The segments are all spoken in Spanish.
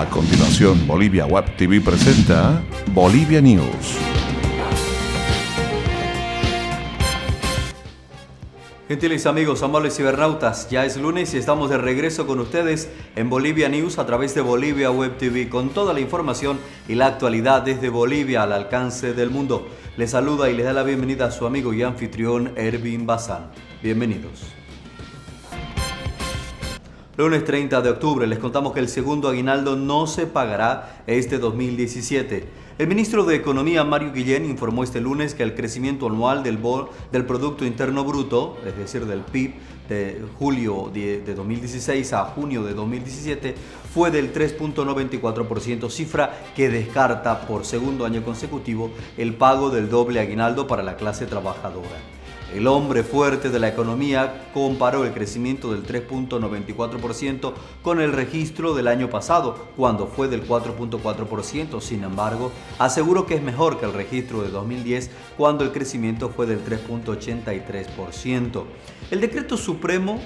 A continuación, Bolivia Web TV presenta Bolivia News. Gentiles amigos, amables cibernautas, ya es lunes y estamos de regreso con ustedes en Bolivia News a través de Bolivia Web TV con toda la información y la actualidad desde Bolivia al alcance del mundo. Les saluda y les da la bienvenida a su amigo y anfitrión Ervin Bazán. Bienvenidos. Lunes 30 de octubre les contamos que el segundo aguinaldo no se pagará este 2017. El ministro de Economía, Mario Guillén, informó este lunes que el crecimiento anual del Producto Interno Bruto, es decir, del PIB, de julio de 2016 a junio de 2017, fue del 3.94%, cifra que descarta por segundo año consecutivo el pago del doble aguinaldo para la clase trabajadora. El hombre fuerte de la economía comparó el crecimiento del 3.94% con el registro del año pasado, cuando fue del 4.4%. Sin embargo, aseguró que es mejor que el registro de 2010, cuando el crecimiento fue del 3.83%. El decreto supremo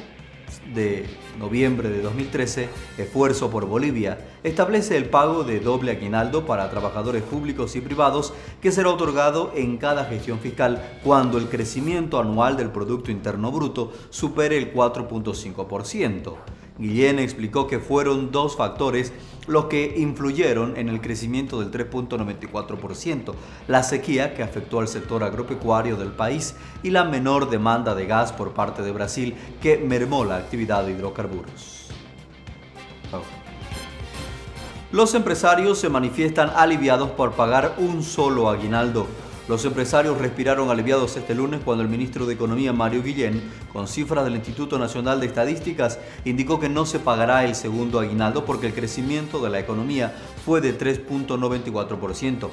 de noviembre de 2013, Esfuerzo por Bolivia, establece el pago de doble aguinaldo para trabajadores públicos y privados que será otorgado en cada gestión fiscal cuando el crecimiento anual del Producto Interno Bruto supere el 4.5%. Guillén explicó que fueron dos factores los que influyeron en el crecimiento del 3.94%, la sequía que afectó al sector agropecuario del país y la menor demanda de gas por parte de Brasil que mermó la actividad de hidrocarburos. Los empresarios se manifiestan aliviados por pagar un solo aguinaldo. Los empresarios respiraron aliviados este lunes cuando el ministro de Economía, Mario Guillén, con cifras del Instituto Nacional de Estadísticas, indicó que no se pagará el segundo aguinaldo porque el crecimiento de la economía fue de 3.94%,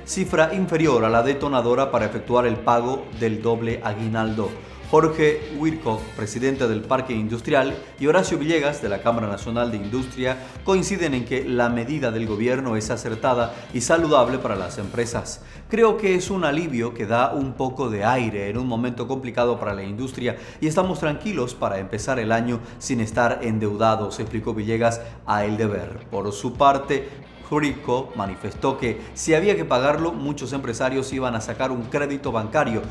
cifra inferior a la detonadora para efectuar el pago del doble aguinaldo. Jorge Wirkow, presidente del Parque Industrial, y Horacio Villegas, de la Cámara Nacional de Industria, coinciden en que la medida del gobierno es acertada y saludable para las empresas. Creo que es un alivio que da un poco de aire en un momento complicado para la industria y estamos tranquilos para empezar el año sin estar endeudados, explicó Villegas a El Deber. Por su parte, Wirkow manifestó que si había que pagarlo, muchos empresarios iban a sacar un crédito bancario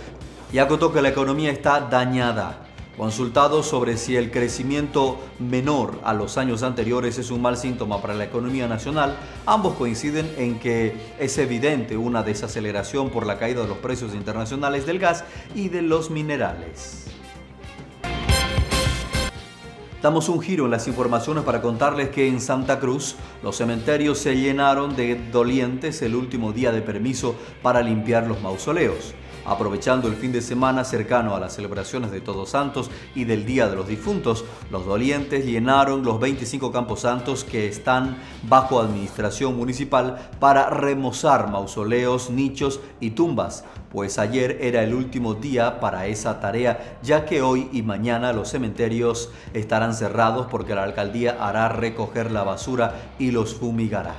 y acotó que la economía está dañada. Consultado sobre si el crecimiento menor a los años anteriores es un mal síntoma para la economía nacional, ambos coinciden en que es evidente una desaceleración por la caída de los precios internacionales del gas y de los minerales. Damos un giro en las informaciones para contarles que en Santa Cruz los cementerios se llenaron de dolientes el último día de permiso para limpiar los mausoleos. Aprovechando el fin de semana cercano a las celebraciones de Todos Santos y del Día de los Difuntos, los dolientes llenaron los 25 camposantos que están bajo administración municipal para remozar mausoleos, nichos y tumbas, pues ayer era el último día para esa tarea, ya que hoy y mañana los cementerios estarán cerrados porque la alcaldía hará recoger la basura y los fumigará.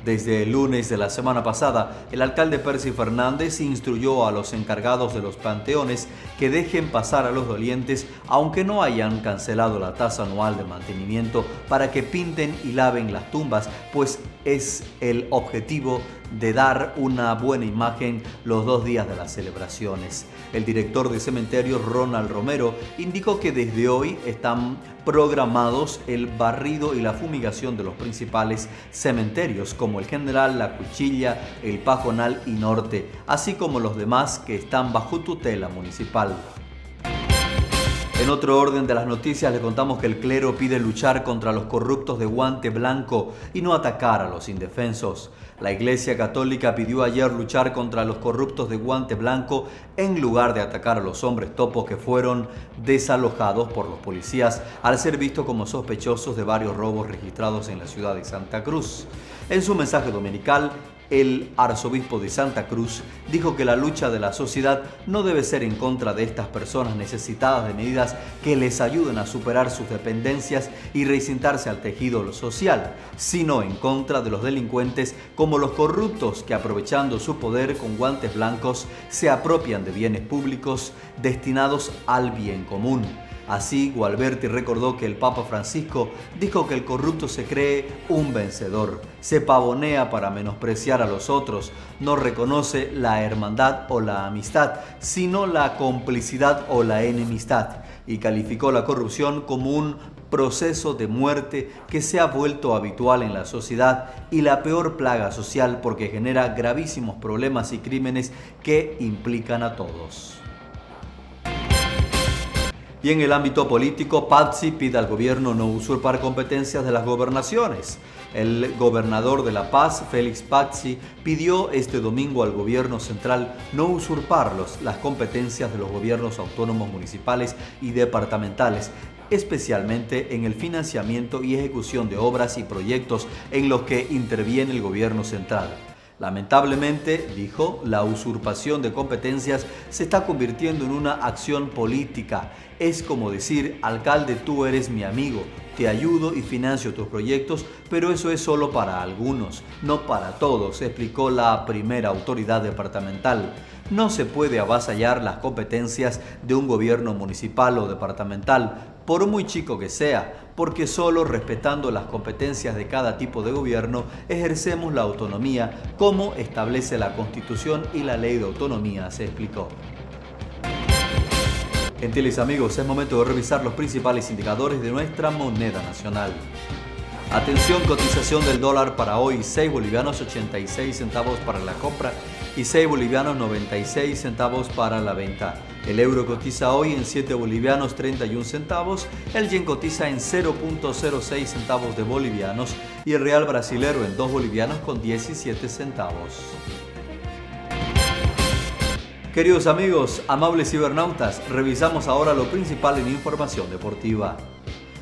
Desde el lunes de la semana pasada, el alcalde Percy Fernández instruyó a los encargados de los panteones que dejen pasar a los dolientes aunque no hayan cancelado la tasa anual de mantenimiento para que pinten y laven las tumbas, pues es el objetivo de dar una buena imagen los 2 días de las celebraciones. El director de cementerios, Ronald Romero, indicó que desde hoy están programados el barrido y la fumigación de los principales cementerios como el General, La Cuchilla, el Pajonal y Norte, así como los demás que están bajo tutela municipal. En otro orden de las noticias, les contamos que el clero pide luchar contra los corruptos de guante blanco y no atacar a los indefensos. La Iglesia Católica pidió ayer luchar contra los corruptos de guante blanco en lugar de atacar a los hombres topos que fueron desalojados por los policías al ser vistos como sospechosos de varios robos registrados en la ciudad de Santa Cruz. En su mensaje dominical, el arzobispo de Santa Cruz dijo que la lucha de la sociedad no debe ser en contra de estas personas necesitadas de medidas que les ayuden a superar sus dependencias y reinsertarse al tejido social, sino en contra de los delincuentes como los corruptos que, aprovechando su poder con guantes blancos, se apropian de bienes públicos destinados al bien común. Así, Gualberti recordó que el Papa Francisco dijo que el corrupto se cree un vencedor, se pavonea para menospreciar a los otros, no reconoce la hermandad o la amistad, sino la complicidad o la enemistad, y calificó la corrupción como un proceso de muerte que se ha vuelto habitual en la sociedad y la peor plaga social porque genera gravísimos problemas y crímenes que implican a todos. Y en el ámbito político, Pazzi pide al gobierno no usurpar competencias de las gobernaciones. El gobernador de La Paz, Félix Pazzi, pidió este domingo al gobierno central no usurpar las competencias de los gobiernos autónomos municipales y departamentales, especialmente en el financiamiento y ejecución de obras y proyectos en los que interviene el gobierno central. Lamentablemente, dijo, la usurpación de competencias se está convirtiendo en una acción política. Es como decir, alcalde, tú eres mi amigo, te ayudo y financio tus proyectos, pero eso es solo para algunos, no para todos, explicó la primera autoridad departamental. No se puede avasallar las competencias de un gobierno municipal o departamental, por muy chico que sea, porque solo respetando las competencias de cada tipo de gobierno ejercemos la autonomía como establece la Constitución y la Ley de Autonomía, se explicó. Gentiles amigos, es momento de revisar los principales indicadores de nuestra moneda nacional. Atención, cotización del dólar para hoy, 6 bolivianos 86 centavos para la compra y 6 bolivianos 96 centavos para la venta. El euro cotiza hoy en 7 bolivianos 31 centavos, el yen cotiza en 0.06 centavos de bolivianos y el real brasilero en 2 bolivianos con 17 centavos. Queridos amigos, amables cibernautas, revisamos ahora lo principal en información deportiva.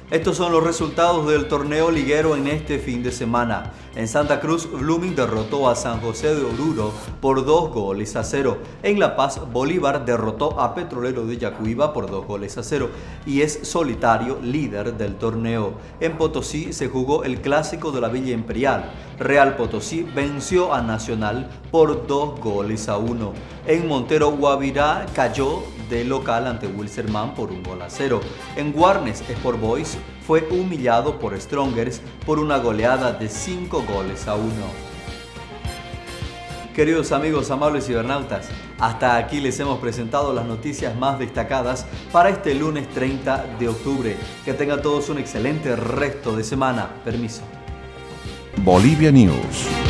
Estos son los resultados del torneo liguero en este fin de semana. En Santa Cruz, Blooming derrotó a San José de Oruro por 2-0. En La Paz, Bolívar derrotó a Petrolero de Yacuiba por 2-0 y es solitario líder del torneo. En Potosí se jugó el clásico de la Villa Imperial. Real Potosí venció a Nacional por 2-1. En Montero, Guavirá cayó de local ante Wilstermann por 1-0. En Warnes, Sport Boys fue humillado por Strongers por una goleada de 5-1. Queridos amigos, amables cibernautas, hasta aquí les hemos presentado las noticias más destacadas para este lunes 30 de octubre. Que tengan todos un excelente resto de semana. Permiso. Bolivia News.